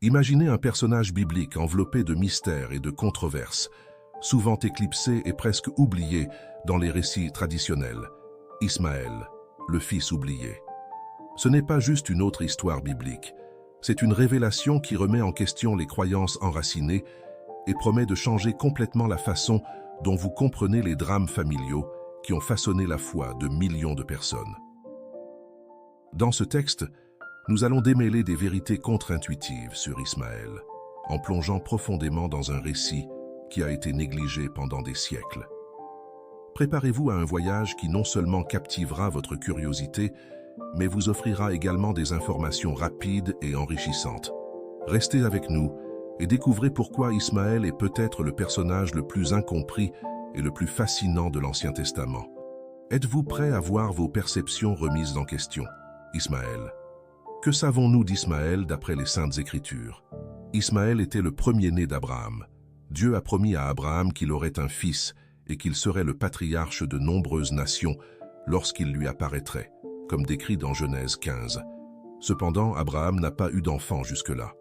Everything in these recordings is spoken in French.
Imaginez un personnage biblique enveloppé de mystères et de controverses, souvent éclipsé et presque oublié dans les récits traditionnels. Ismaël, le fils oublié. Ce n'est pas juste une autre histoire biblique, c'est une révélation qui remet en question les croyances enracinées et promet de changer complètement la façon dont vous comprenez les drames familiaux qui ont façonné la foi de millions de personnes. Dans ce texte, nous allons démêler des vérités contre-intuitives sur Ismaël, en plongeant profondément dans un récit qui a été négligé pendant des siècles. Préparez-vous à un voyage qui non seulement captivera votre curiosité, mais vous offrira également des informations rapides et enrichissantes. Restez avec nous et découvrez pourquoi Ismaël est peut-être le personnage le plus incompris et le plus fascinant de l'Ancien Testament. Êtes-vous prêt à voir vos perceptions remises en question? Ismaël. Que savons-nous d'Ismaël d'après les Saintes Écritures? Ismaël était le premier-né d'Abraham. Dieu a promis à Abraham qu'il aurait un fils et qu'il serait le patriarche de nombreuses nations lorsqu'il lui apparaîtrait, comme décrit dans Genèse 15. Cependant, Abraham n'a pas eu d'enfant jusque-là.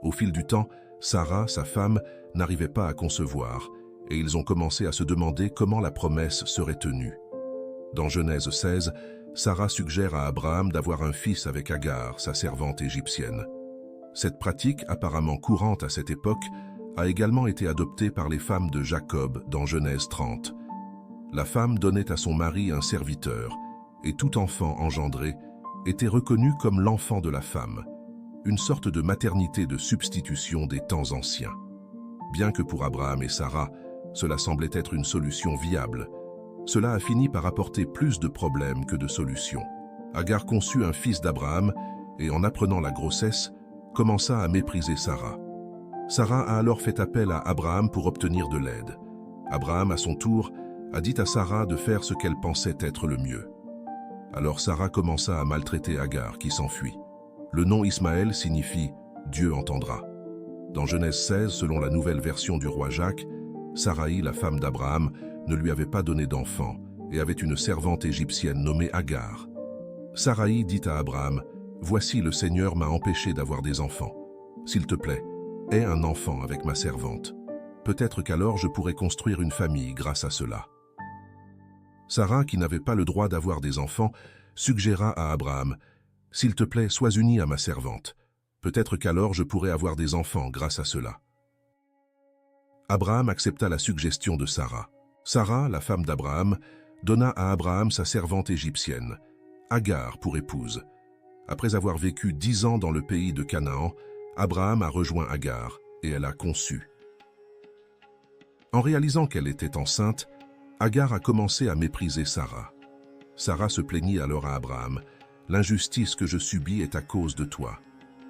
Au fil du temps, Sarah, sa femme, n'arrivait pas à concevoir, et ils ont commencé à se demander comment la promesse serait tenue. Dans Genèse 16, Sarah suggère à Abraham d'avoir un fils avec Agar, sa servante égyptienne. Cette pratique, apparemment courante à cette époque, a également été adoptée par les femmes de Jacob dans Genèse 30. La femme donnait à son mari un serviteur, et tout enfant engendré était reconnu comme l'enfant de la femme, une sorte de maternité de substitution des temps anciens. Bien que pour Abraham et Sarah, cela semblait être une solution viable, cela a fini par apporter plus de problèmes que de solutions. Agar conçut un fils d'Abraham et, en apprenant la grossesse, commença à mépriser Sarah. Sarah a alors fait appel à Abraham pour obtenir de l'aide. Abraham, à son tour, a dit à Sarah de faire ce qu'elle pensait être le mieux. Alors Sarah commença à maltraiter Agar, qui s'enfuit. Le nom Ismaël signifie « Dieu entendra ». Dans Genèse 16, selon la nouvelle version du roi Jacques, Saraï, la femme d'Abraham, ne lui avait pas donné d'enfant et avait une servante égyptienne nommée Agar. Saraï dit à Abraham, « Voici, le Seigneur m'a empêché d'avoir des enfants. S'il te plaît, aie un enfant avec ma servante. Peut-être qu'alors je pourrai construire une famille grâce à cela. » Sarah, qui n'avait pas le droit d'avoir des enfants, suggéra à Abraham, « S'il te plaît, sois uni à ma servante. Peut-être qu'alors je pourrai avoir des enfants grâce à cela. » Abraham accepta la suggestion de Sarah. Sarah, la femme d'Abraham, donna à Abraham sa servante égyptienne, Agar, pour épouse. Après avoir vécu 10 ans dans le pays de Canaan, Abraham a rejoint Agar et elle a conçu. En réalisant qu'elle était enceinte, Agar a commencé à mépriser Sarah. Sarah se plaignit alors à Abraham, « L'injustice que je subis est à cause de toi.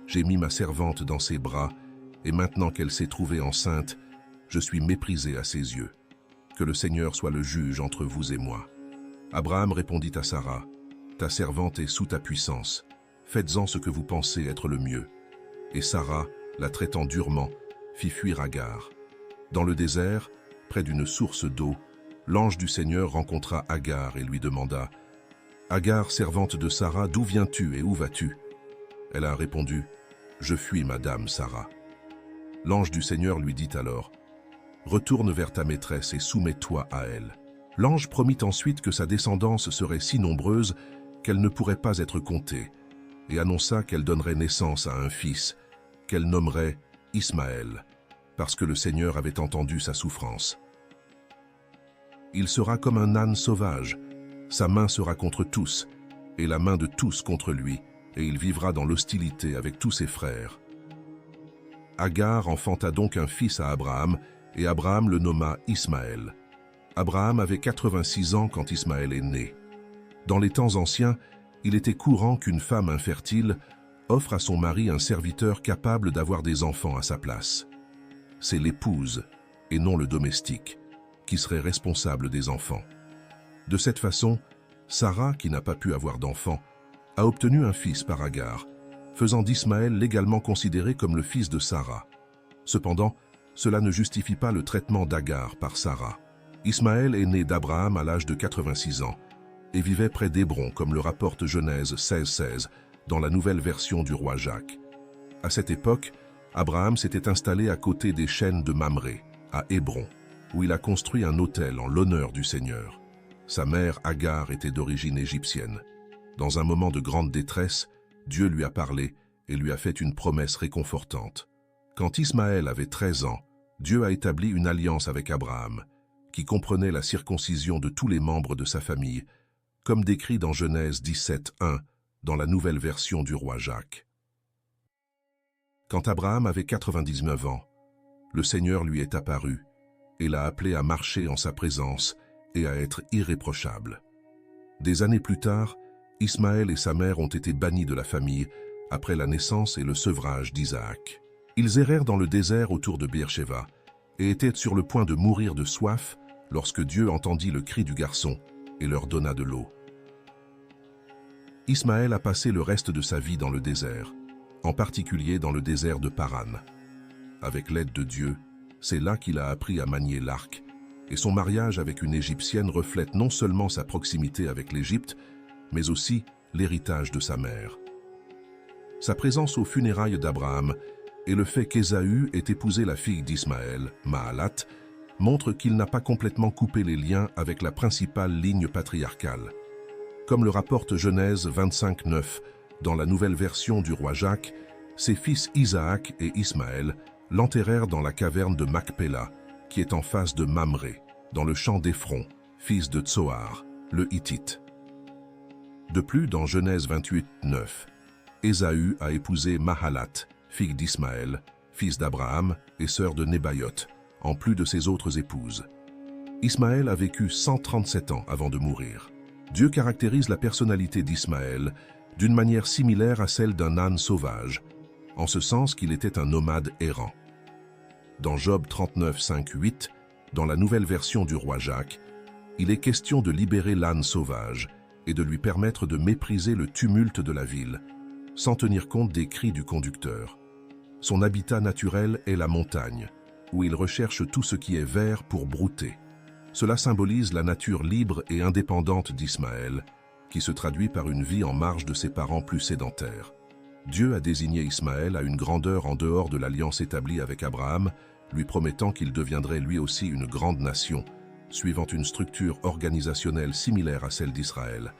J'ai mis ma servante dans ses bras, et maintenant qu'elle s'est trouvée enceinte, je suis méprisé à ses yeux. Que le Seigneur soit le juge entre vous et moi. » Abraham répondit à Sarah, « Ta servante est sous ta puissance. Faites-en ce que vous pensez être le mieux. » Et Sarah, la traitant durement, fit fuir Agar. Dans le désert, près d'une source d'eau, l'ange du Seigneur rencontra Agar et lui demanda, « Agar, servante de Sarah, d'où viens-tu et où vas-tu » Elle a répondu, « Je fuis madame Sarah. » L'ange du Seigneur lui dit alors, « Retourne vers ta maîtresse et soumets-toi à elle. » L'ange promit ensuite que sa descendance serait si nombreuse qu'elle ne pourrait pas être comptée, et annonça qu'elle donnerait naissance à un fils, qu'elle nommerait Ismaël, parce que le Seigneur avait entendu sa souffrance. Il sera comme un âne sauvage, sa main sera contre tous, et la main de tous contre lui, et il vivra dans l'hostilité avec tous ses frères. Agar enfanta donc un fils à Abraham, et Abraham le nomma Ismaël. Abraham avait 86 ans quand Ismaël est né. Dans les temps anciens, il était courant qu'une femme infertile offre à son mari un serviteur capable d'avoir des enfants à sa place. C'est l'épouse, et non le domestique, qui serait responsable des enfants. De cette façon, Sarah, qui n'a pas pu avoir d'enfant, a obtenu un fils par Agar, faisant d'Ismaël légalement considéré comme le fils de Sarah. Cependant, cela ne justifie pas le traitement d'Agar par Sarah. Ismaël est né d'Abraham à l'âge de 86 ans et vivait près d'Hébron, comme le rapporte Genèse 16:16 dans la nouvelle version du roi Jacques. À cette époque, Abraham s'était installé à côté des chênes de Mamré, à Hébron, où il a construit un autel en l'honneur du Seigneur. Sa mère, Agar, était d'origine égyptienne. Dans un moment de grande détresse, Dieu lui a parlé et lui a fait une promesse réconfortante. Quand Ismaël avait 13 ans, Dieu a établi une alliance avec Abraham, qui comprenait la circoncision de tous les membres de sa famille, comme décrit dans Genèse 17:1, dans la nouvelle version du roi Jacques. Quand Abraham avait 99 ans, le Seigneur lui est apparu et l'a appelé à marcher en sa présence et à être irréprochable. Des années plus tard, Ismaël et sa mère ont été bannis de la famille après la naissance et le sevrage d'Isaac. Ils errèrent dans le désert autour de Beersheba et étaient sur le point de mourir de soif lorsque Dieu entendit le cri du garçon et leur donna de l'eau. Ismaël a passé le reste de sa vie dans le désert, en particulier dans le désert de Paran. Avec l'aide de Dieu, c'est là qu'il a appris à manier l'arc, et son mariage avec une Égyptienne reflète non seulement sa proximité avec l'Égypte, mais aussi l'héritage de sa mère. Sa présence aux funérailles d'Abraham et le fait qu'Ésaü ait épousé la fille d'Ismaël, Mahalat, montre qu'il n'a pas complètement coupé les liens avec la principale ligne patriarcale. Comme le rapporte Genèse 25:9, dans la nouvelle version du roi Jacques, ses fils Isaac et Ismaël l'enterrèrent dans la caverne de Macpéla, qui est en face de Mamré, dans le champ d'Éphron, fils de Tsoar, le Hittite. De plus, dans Genèse 28:9, Ésaü a épousé Mahalat, fille d'Ismaël, fils d'Abraham et sœur de Nébaïoth, en plus de ses autres épouses. Ismaël a vécu 137 ans avant de mourir. Dieu caractérise la personnalité d'Ismaël d'une manière similaire à celle d'un âne sauvage, en ce sens qu'il était un nomade errant. Dans Job 39:5-8, dans la nouvelle version du roi Jacques, il est question de libérer l'âne sauvage et de lui permettre de mépriser le tumulte de la ville, sans tenir compte des cris du conducteur. Son habitat naturel est la montagne, où il recherche tout ce qui est vert pour brouter. Cela symbolise la nature libre et indépendante d'Ismaël, qui se traduit par une vie en marge de ses parents plus sédentaires. Dieu a désigné Ismaël à une grandeur en dehors de l'alliance établie avec Abraham, lui promettant qu'il deviendrait lui aussi une grande nation, suivant une structure organisationnelle similaire à celle d'Israël,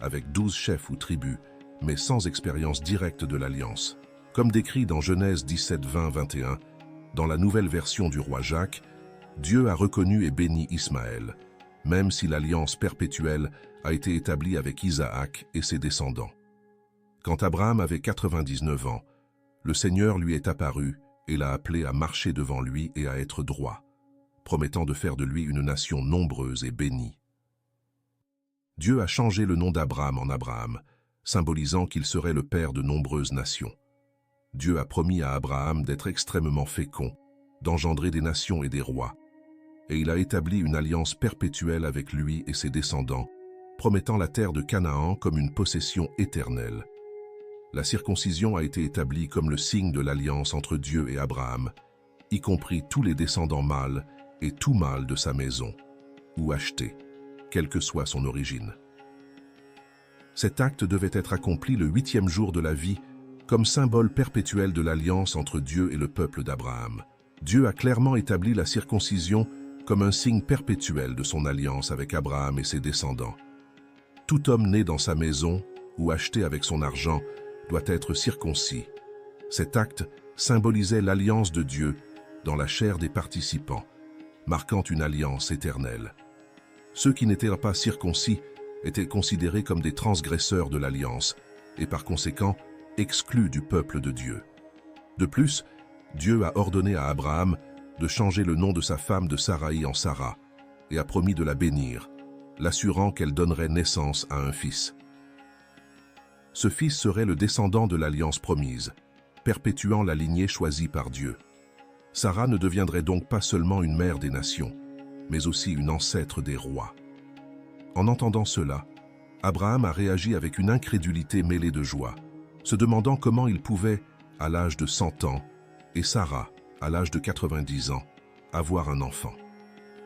avec 12 chefs ou tribus, mais sans expérience directe de l'alliance. Comme décrit dans Genèse 17:20-21, dans la nouvelle version du roi Jacques, Dieu a reconnu et béni Ismaël, même si l'alliance perpétuelle a été établie avec Isaac et ses descendants. Quand Abraham avait 99 ans, le Seigneur lui est apparu et l'a appelé à marcher devant lui et à être droit, promettant de faire de lui une nation nombreuse et bénie. Dieu a changé le nom d'Abraham en Abraham, symbolisant qu'il serait le père de nombreuses nations. Dieu a promis à Abraham d'être extrêmement fécond, d'engendrer des nations et des rois, et il a établi une alliance perpétuelle avec lui et ses descendants, promettant la terre de Canaan comme une possession éternelle. La circoncision a été établie comme le signe de l'alliance entre Dieu et Abraham, y compris tous les descendants mâles et tout mâle de sa maison, ou acheté, quelle que soit son origine. Cet acte devait être accompli le 8e jour de la vie, comme symbole perpétuel de l'alliance entre Dieu et le peuple d'Abraham. Dieu a clairement établi la circoncision comme un signe perpétuel de son alliance avec Abraham et ses descendants. Tout homme né dans sa maison ou acheté avec son argent doit être circoncis. Cet acte symbolisait l'alliance de Dieu dans la chair des participants, marquant une alliance éternelle. Ceux qui n'étaient pas circoncis étaient considérés comme des transgresseurs de l'alliance et par conséquent exclus du peuple de Dieu. De plus, Dieu a ordonné à Abraham de changer le nom de sa femme de Saraï en Sarah et a promis de la bénir, l'assurant qu'elle donnerait naissance à un fils. Ce fils serait le descendant de l'alliance promise, perpétuant la lignée choisie par Dieu. Sarah ne deviendrait donc pas seulement une mère des nations, mais aussi une ancêtre des rois. En entendant cela, Abraham a réagi avec une incrédulité mêlée de joie, se demandant comment il pouvait, à l'âge de 100 ans, et Sarah, à l'âge de 90 ans, avoir un enfant.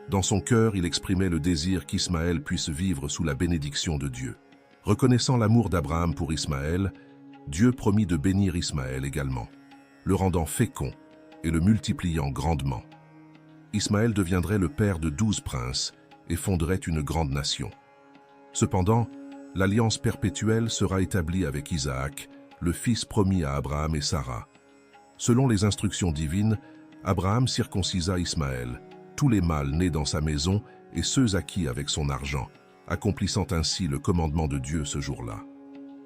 Dans son cœur, il exprimait le désir qu'Ismaël puisse vivre sous la bénédiction de Dieu. Reconnaissant l'amour d'Abraham pour Ismaël, Dieu promit de bénir Ismaël également, le rendant fécond et le multipliant grandement. Ismaël deviendrait le père de 12 princes et fonderait une grande nation. Cependant, l'alliance perpétuelle sera établie avec Isaac, le fils promis à Abraham et Sarah. Selon les instructions divines, Abraham circoncisa Ismaël, tous les mâles nés dans sa maison et ceux acquis avec son argent, accomplissant ainsi le commandement de Dieu ce jour-là.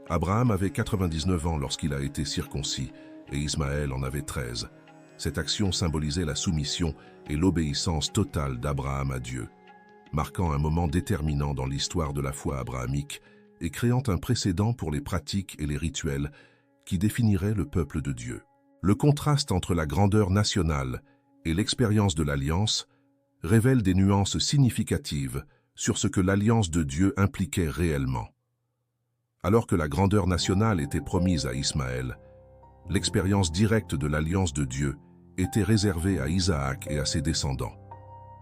Abraham avait 99 ans lorsqu'il a été circoncis, et Ismaël en avait 13. Cette action symbolisait la soumission et l'obéissance totale d'Abraham à Dieu, marquant un moment déterminant dans l'histoire de la foi abrahamique et créant un précédent pour les pratiques et les rituels qui définiraient le peuple de Dieu. Le contraste entre la grandeur nationale et l'expérience de l'alliance révèle des nuances significatives sur ce que l'alliance de Dieu impliquait réellement. Alors que la grandeur nationale était promise à Ismaël, l'expérience directe de l'alliance de Dieu était réservée à Isaac et à ses descendants.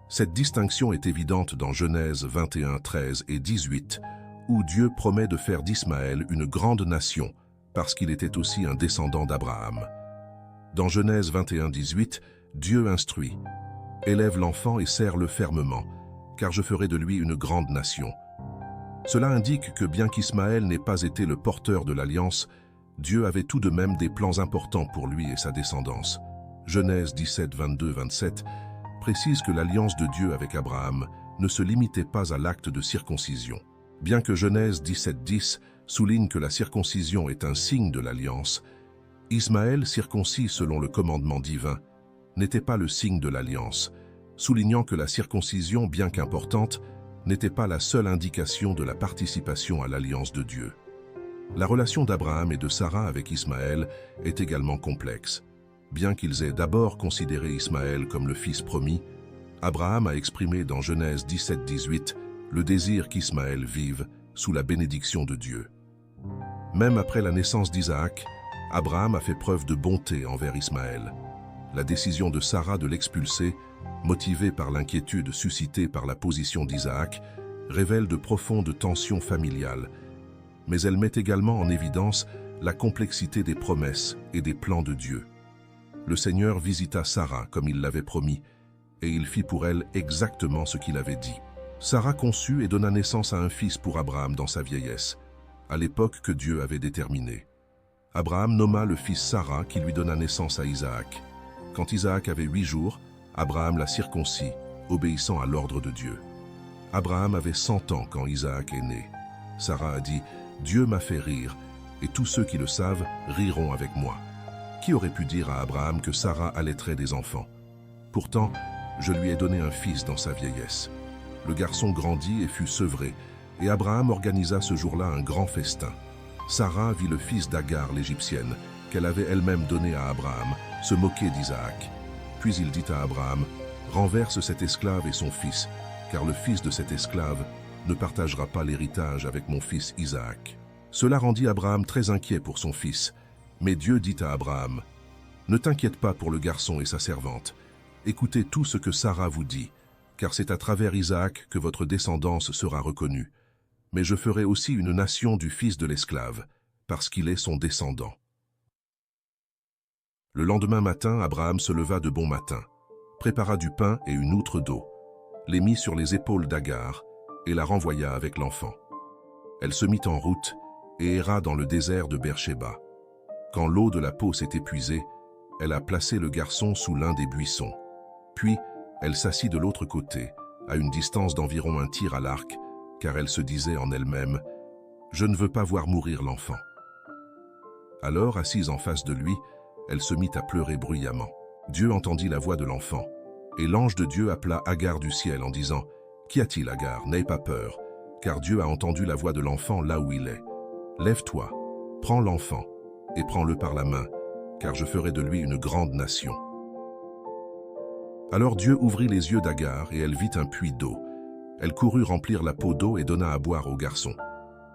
Cette distinction est évidente dans Genèse 21, 13 et 18, où Dieu promet de faire d'Ismaël une grande nation parce qu'il était aussi un descendant d'Abraham. Dans Genèse 21, 18, Dieu instruit « Élève l'enfant et serre-le fermement, car je ferai de lui une grande nation. » Cela indique que bien qu'Ismaël n'ait pas été le porteur de l'alliance, Dieu avait tout de même des plans importants pour lui et sa descendance. Genèse 17, 22, 27 précise que l'alliance de Dieu avec Abraham ne se limitait pas à l'acte de circoncision. Bien que Genèse 17, 10 souligne que la circoncision est un signe de l'alliance, Ismaël, circoncis selon le commandement divin, n'était pas le signe de l'alliance, soulignant que la circoncision, bien qu'importante, n'était pas la seule indication de la participation à l'alliance de Dieu. La relation d'Abraham et de Sarah avec Ismaël est également complexe. Bien qu'ils aient d'abord considéré Ismaël comme le fils promis, Abraham a exprimé dans Genèse 17, 18 le désir qu'Ismaël vive sous la bénédiction de Dieu. Même après la naissance d'Isaac, Abraham a fait preuve de bonté envers Ismaël. La décision de Sarah de l'expulser, motivée par l'inquiétude suscitée par la position d'Isaac, révèle de profondes tensions familiales, mais elle met également en évidence la complexité des promesses et des plans de Dieu. Le Seigneur visita Sarah comme il l'avait promis, et il fit pour elle exactement ce qu'il avait dit. Sarah conçut et donna naissance à un fils pour Abraham dans sa vieillesse, à l'époque que Dieu avait déterminée. Abraham nomma le fils Sarah qui lui donna naissance à Isaac. Quand Isaac avait 8 jours, Abraham l'a circoncis, obéissant à l'ordre de Dieu. Abraham avait 100 ans quand Isaac est né. Sarah a dit « Dieu m'a fait rire, et tous ceux qui le savent riront avec moi. » Qui aurait pu dire à Abraham que Sarah allaiterait des enfants? Pourtant, je lui ai donné un fils dans sa vieillesse. Le garçon grandit et fut sevré, et Abraham organisa ce jour-là un grand festin. Sarah vit le fils d'Agar l'Égyptienne, qu'elle avait elle-même donné à Abraham, se moquer d'Isaac. Puis il dit à Abraham, « Renverse cet esclave et son fils, car le fils de cet esclave ne partagera pas l'héritage avec mon fils Isaac. » Cela rendit Abraham très inquiet pour son fils, mais Dieu dit à Abraham, « Ne t'inquiète pas pour le garçon et sa servante. Écoutez tout ce que Sarah vous dit, car c'est à travers Isaac que votre descendance sera reconnue. Mais je ferai aussi une nation du fils de l'esclave, parce qu'il est son descendant. » Le lendemain matin, Abraham se leva de bon matin, prépara du pain et une outre d'eau, les mit sur les épaules d'Agar et la renvoya avec l'enfant. Elle se mit en route et erra dans le désert de Beersheba. Quand l'eau de la Pau s'est épuisée, elle a placé le garçon sous l'un des buissons. Puis, elle s'assit de l'autre côté, à une distance d'environ un tir à l'arc, car elle se disait en elle-même « Je ne veux pas voir mourir l'enfant. » Alors, assise en face de lui, elle se mit à pleurer bruyamment. Dieu entendit la voix de l'enfant, et l'ange de Dieu appela Agar du ciel en disant « Qu'y a-t-il, Agar? N'aie pas peur, car Dieu a entendu la voix de l'enfant là où il est. Lève-toi, prends l'enfant, et prends-le par la main, car je ferai de lui une grande nation. » Alors Dieu ouvrit les yeux d'Agar, et elle vit un puits d'eau. Elle courut remplir la pot d'eau et donna à boire au garçon.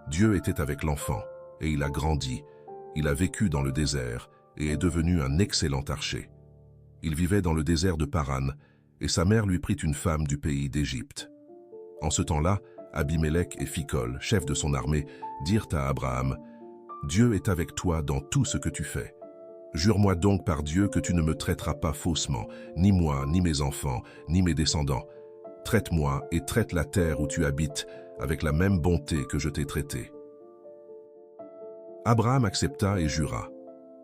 Dieu était avec l'enfant, et il a grandi. Il a vécu dans le désert, et est devenu un excellent archer. Il vivait dans le désert de Paran, et sa mère lui prit une femme du pays d'Égypte. En ce temps-là, Abimélec et Phicol, chefs de son armée, dirent à Abraham, « Dieu est avec toi dans tout ce que tu fais. Jure-moi donc par Dieu que tu ne me traiteras pas faussement, ni moi, ni mes enfants, ni mes descendants. Traite-moi et traite la terre où tu habites avec la même bonté que je t'ai traité. » Abraham accepta et jura.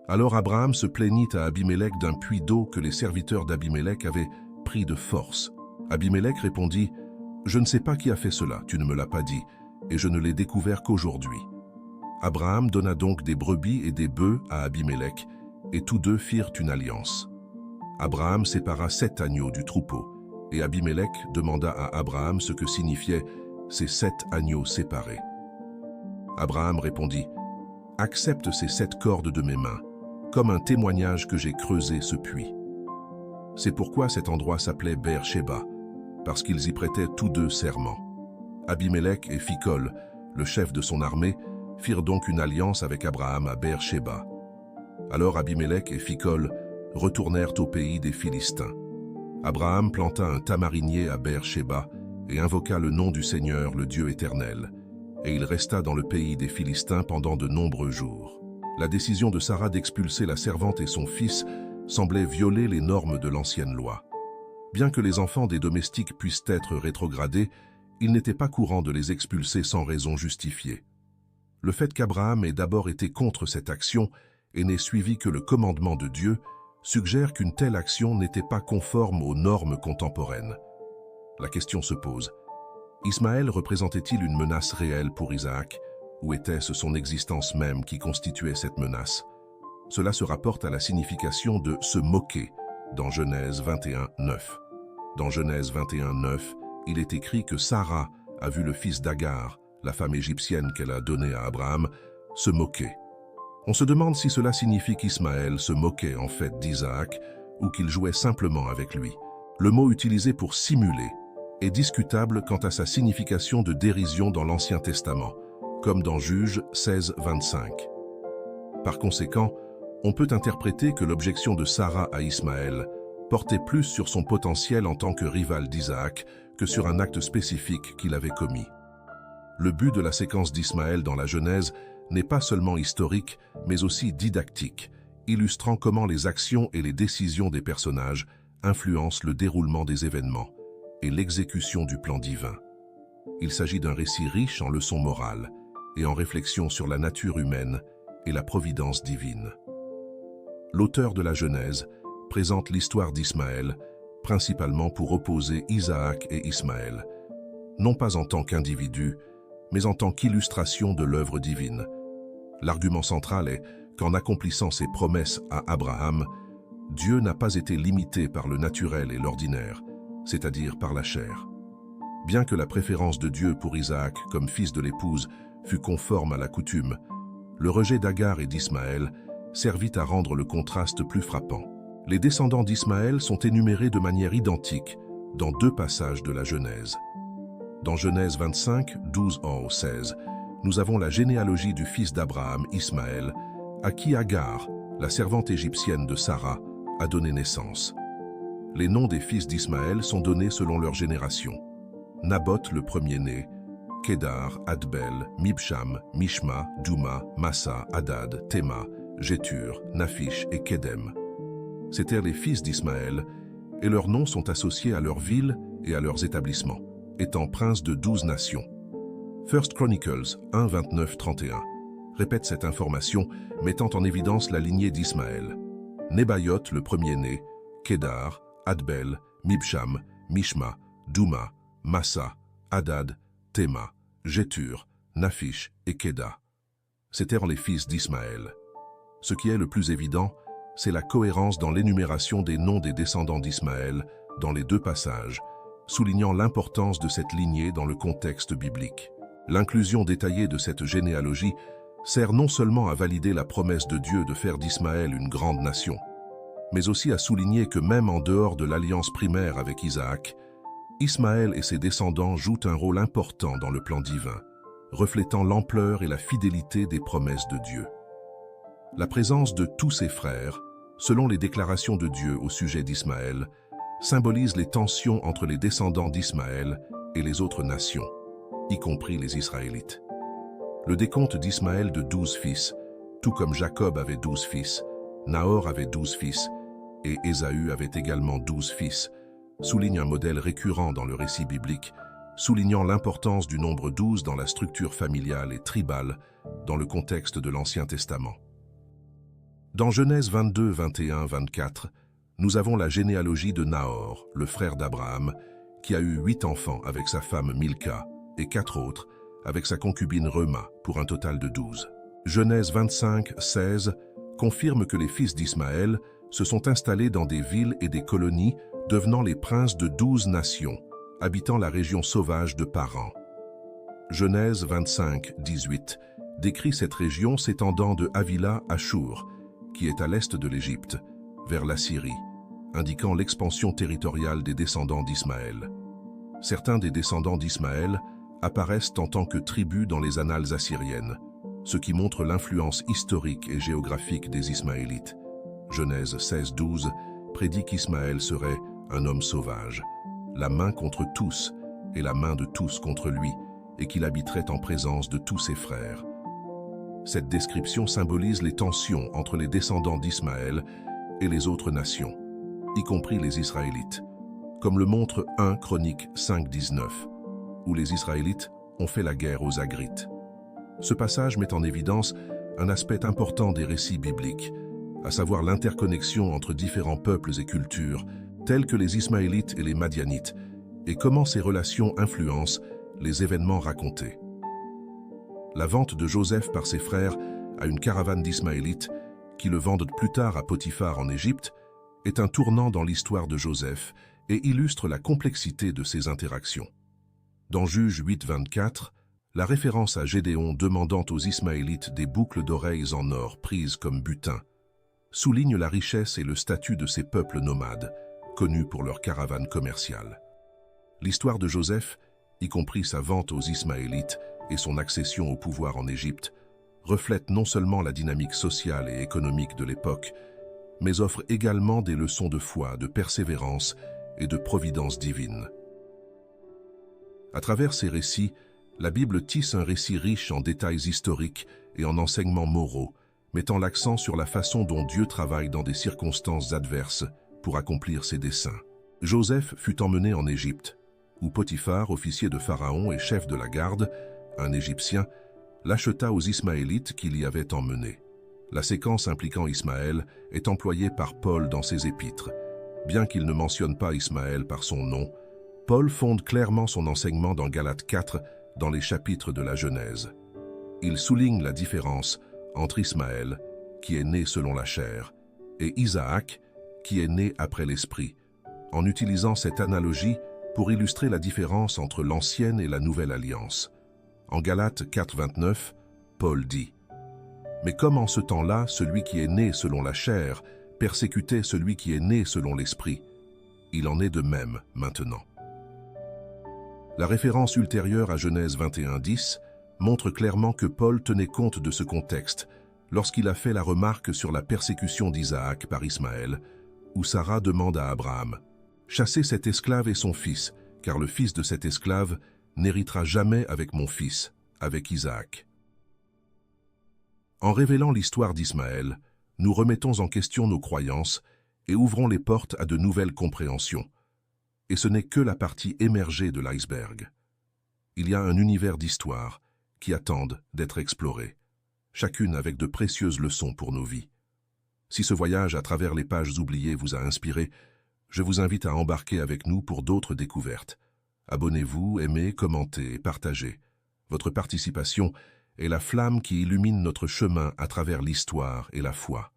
Alors Abraham se plaignit à Abimélec d'un puits d'eau que les serviteurs d'Abimélec avaient pris de force. Abimélec répondit: « Je ne sais pas qui a fait cela, tu ne me l'as pas dit, et je ne l'ai découvert qu'aujourd'hui. » Abraham donna donc des brebis et des bœufs à Abimélec, et tous deux firent une alliance. Abraham sépara 7 agneaux du troupeau, et Abimélec demanda à Abraham ce que signifiaient ces 7 agneaux séparés. Abraham répondit: « Accepte ces 7 cordes de mes mains, comme un témoignage que j'ai creusé ce puits. » C'est pourquoi cet endroit s'appelait Beer-Shéba, parce qu'ils y prêtaient tous deux serment. Abimélec et Phicol, le chef de son armée, firent donc une alliance avec Abraham à Beer-Shéba. Alors Abimélec et Phicol retournèrent au pays des Philistins. Abraham planta un tamarinier à Beer-Shéba et invoqua le nom du Seigneur, le Dieu éternel. Et il resta dans le pays des Philistins pendant de nombreux jours. La décision de Sarah d'expulser la servante et son fils semblait violer les normes de l'ancienne loi. Bien que les enfants des domestiques puissent être rétrogradés, il n'était pas courant de les expulser sans raison justifiée. Le fait qu'Abraham ait d'abord été contre cette action et n'ait suivi que le commandement de Dieu suggère qu'une telle action n'était pas conforme aux normes contemporaines. La question se pose: Ismaël représentait-il une menace réelle pour Isaac, ou était-ce son existence même qui constituait cette menace? Cela se rapporte à la signification de « se moquer » dans Genèse 21:9. Dans Genèse 21:9, il est écrit que Sarah a vu le fils d'Agar, la femme égyptienne qu'elle a donnée à Abraham, se moquer. On se demande si cela signifie qu'Ismaël se moquait en fait d'Isaac ou qu'il jouait simplement avec lui. Le mot utilisé pour simuler est discutable quant à sa signification de dérision dans l'Ancien Testament, comme dans Juges 16:25. Par conséquent, on peut interpréter que l'objection de Sarah à Ismaël portait plus sur son potentiel en tant que rival d'Isaac que sur un acte spécifique qu'il avait commis. Le but de la séquence d'Ismaël dans la Genèse n'est pas seulement historique, mais aussi didactique, illustrant comment les actions et les décisions des personnages influencent le déroulement des événements et l'exécution du plan divin. Il s'agit d'un récit riche en leçons morales et en réflexion sur la nature humaine et la providence divine. L'auteur de la Genèse présente l'histoire d'Ismaël, principalement pour opposer Isaac et Ismaël, non pas en tant qu'individu, mais en tant qu'illustration de l'œuvre divine. L'argument central est qu'en accomplissant ses promesses à Abraham, Dieu n'a pas été limité par le naturel et l'ordinaire, c'est-à-dire par la chair. Bien que la préférence de Dieu pour Isaac comme fils de l'épouse fût conforme à la coutume, le rejet d'Agar et d'Ismaël servit à rendre le contraste plus frappant. Les descendants d'Ismaël sont énumérés de manière identique dans 2 passages de la Genèse. Dans Genèse 25, 12-16, nous avons la généalogie du fils d'Abraham, Ismaël, à qui Agar, la servante égyptienne de Sarah, a donné naissance. Les noms des fils d'Ismaël sont donnés selon leur génération. Naboth le premier-né, Kédar, Adbel, Mibsham, Mishma, Douma, Massa, Hadad, Théma, Jétur, Naphish et Kédem. C'étaient les fils d'Ismaël, et leurs noms sont associés à leurs villes et à leurs établissements, étant princes de 12 nations. First Chronicles 1, 29-31 répète cette information, mettant en évidence la lignée d'Ismaël. Nébaïoth le premier-né, Kédar, Adbel, Mibsham, Mishma, Douma, Massa, Hadad, Théma, Jétur, Naphish et Kéda. C'étaient les fils d'Ismaël. Ce qui est le plus évident, c'est la cohérence dans l'énumération des noms des descendants d'Ismaël dans les 2 passages, soulignant l'importance de cette lignée dans le contexte biblique. L'inclusion détaillée de cette généalogie sert non seulement à valider la promesse de Dieu de faire d'Ismaël une grande nation, mais aussi à souligner que même en dehors de l'alliance primaire avec Isaac, Ismaël et ses descendants jouent un rôle important dans le plan divin, reflétant l'ampleur et la fidélité des promesses de Dieu. La présence de tous ses frères, selon les déclarations de Dieu au sujet d'Ismaël, symbolise les tensions entre les descendants d'Ismaël et les autres nations, y compris les Israélites. Le décompte d'Ismaël de 12 fils, tout comme Jacob avait 12 fils, Nahor avait 12 fils, et Ésaü avait également 12 fils, souligne un modèle récurrent dans le récit biblique, soulignant l'importance du nombre 12 dans la structure familiale et tribale dans le contexte de l'Ancien Testament. Dans Genèse 22, 21, 24, nous avons la généalogie de Nahor, le frère d'Abraham, qui a eu 8 enfants avec sa femme Milca et 4 autres avec sa concubine Reuma, pour un total de 12. Genèse 25, 16 confirme que les fils d'Ismaël se sont installés dans des villes et des colonies, devenant les princes de 12 nations, habitant la région sauvage de Paran. Genèse 25, 18 décrit cette région s'étendant de Havila à Shur, qui est à l'est de l'Égypte, vers la Syrie, indiquant l'expansion territoriale des descendants d'Ismaël. Certains des descendants d'Ismaël apparaissent en tant que tribus dans les annales assyriennes, ce qui montre l'influence historique et géographique des Ismaélites. Genèse 16, 12 prédit qu'Ismaël serait un homme sauvage, la main contre tous et la main de tous contre lui, et qu'il habiterait en présence de tous ses frères. Cette description symbolise les tensions entre les descendants d'Ismaël et les autres nations, y compris les Israélites, comme le montre 1 Chroniques 5, 19, où les Israélites ont fait la guerre aux Hagrites. Ce passage met en évidence un aspect important des récits bibliques, à savoir l'interconnexion entre différents peuples et cultures, tels que les Ismaélites et les Madianites, et comment ces relations influencent les événements racontés. La vente de Joseph par ses frères à une caravane d'Ismaélites, qui le vendent plus tard à Potiphar en Égypte, est un tournant dans l'histoire de Joseph et illustre la complexité de ces interactions. Dans Juges 8, 24, la référence à Gédéon demandant aux Ismaélites des boucles d'oreilles en or prises comme butin souligne la richesse et le statut de ces peuples nomades, connus pour leurs caravanes commerciales. L'histoire de Joseph, y compris sa vente aux Ismaélites et son accession au pouvoir en Égypte, reflète non seulement la dynamique sociale et économique de l'époque, mais offre également des leçons de foi, de persévérance et de providence divine. À travers ces récits, la Bible tisse un récit riche en détails historiques et en enseignements moraux, mettant l'accent sur la façon dont Dieu travaille dans des circonstances adverses pour accomplir ses desseins. Joseph fut emmené en Égypte, où Potiphar, officier de Pharaon et chef de la garde, un Égyptien, l'acheta aux Ismaélites qui l'y avaient emmené. La séquence impliquant Ismaël est employée par Paul dans ses épîtres. Bien qu'il ne mentionne pas Ismaël par son nom, Paul fonde clairement son enseignement dans Galates 4 dans les chapitres de la Genèse. Il souligne la différence entre Ismaël, qui est né selon la chair, et Isaac, qui est né après l'esprit, en utilisant cette analogie pour illustrer la différence entre l'ancienne et la nouvelle alliance. En Galates 4, 29, Paul dit « Mais comme en ce temps-là, celui qui est né selon la chair persécutait celui qui est né selon l'esprit, il en est de même maintenant. » La référence ultérieure à Genèse 21, 10 montre clairement que Paul tenait compte de ce contexte lorsqu'il a fait la remarque sur la persécution d'Isaac par Ismaël, où Sarah demande à Abraham « Chassez cet esclave et son fils, car le fils de cet esclave n'héritera jamais avec mon fils, avec Isaac. » En révélant l'histoire d'Ismaël, nous remettons en question nos croyances et ouvrons les portes à de nouvelles compréhensions. Et ce n'est que la partie émergée de l'iceberg. Il y a un univers d'histoires qui attendent d'être explorés, chacune avec de précieuses leçons pour nos vies. Si ce voyage à travers les pages oubliées vous a inspiré, je vous invite à embarquer avec nous pour d'autres découvertes. Abonnez-vous, aimez, commentez et partagez. Votre participation est la flamme qui illumine notre chemin à travers l'histoire et la foi.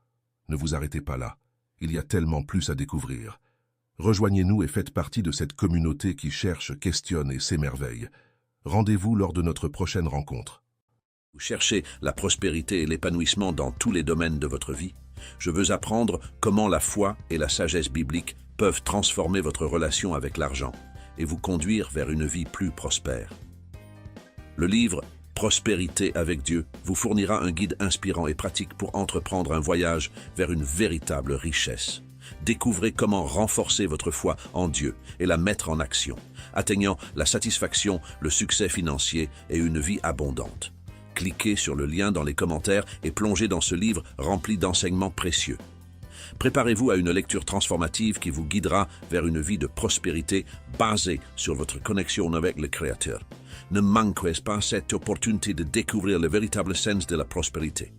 Ne vous arrêtez pas là, il y a tellement plus à découvrir. Rejoignez-nous et faites partie de cette communauté qui cherche, questionne et s'émerveille. Rendez-vous lors de notre prochaine rencontre. Vous cherchez la prospérité et l'épanouissement dans tous les domaines de votre vie? Je veux apprendre comment la foi et la sagesse biblique peuvent transformer votre relation avec l'argent et vous conduire vers une vie plus prospère. Le livre « Prospérité avec Dieu » vous fournira un guide inspirant et pratique pour entreprendre un voyage vers une véritable richesse. Découvrez comment renforcer votre foi en Dieu et la mettre en action, atteignant la satisfaction, le succès financier et une vie abondante. Cliquez sur le lien dans les commentaires et plongez dans ce livre rempli d'enseignements précieux. Préparez-vous à une lecture transformative qui vous guidera vers une vie de prospérité basée sur votre connexion avec le Créateur. Ne manquez pas cette opportunité de découvrir le véritable sens de la prospérité.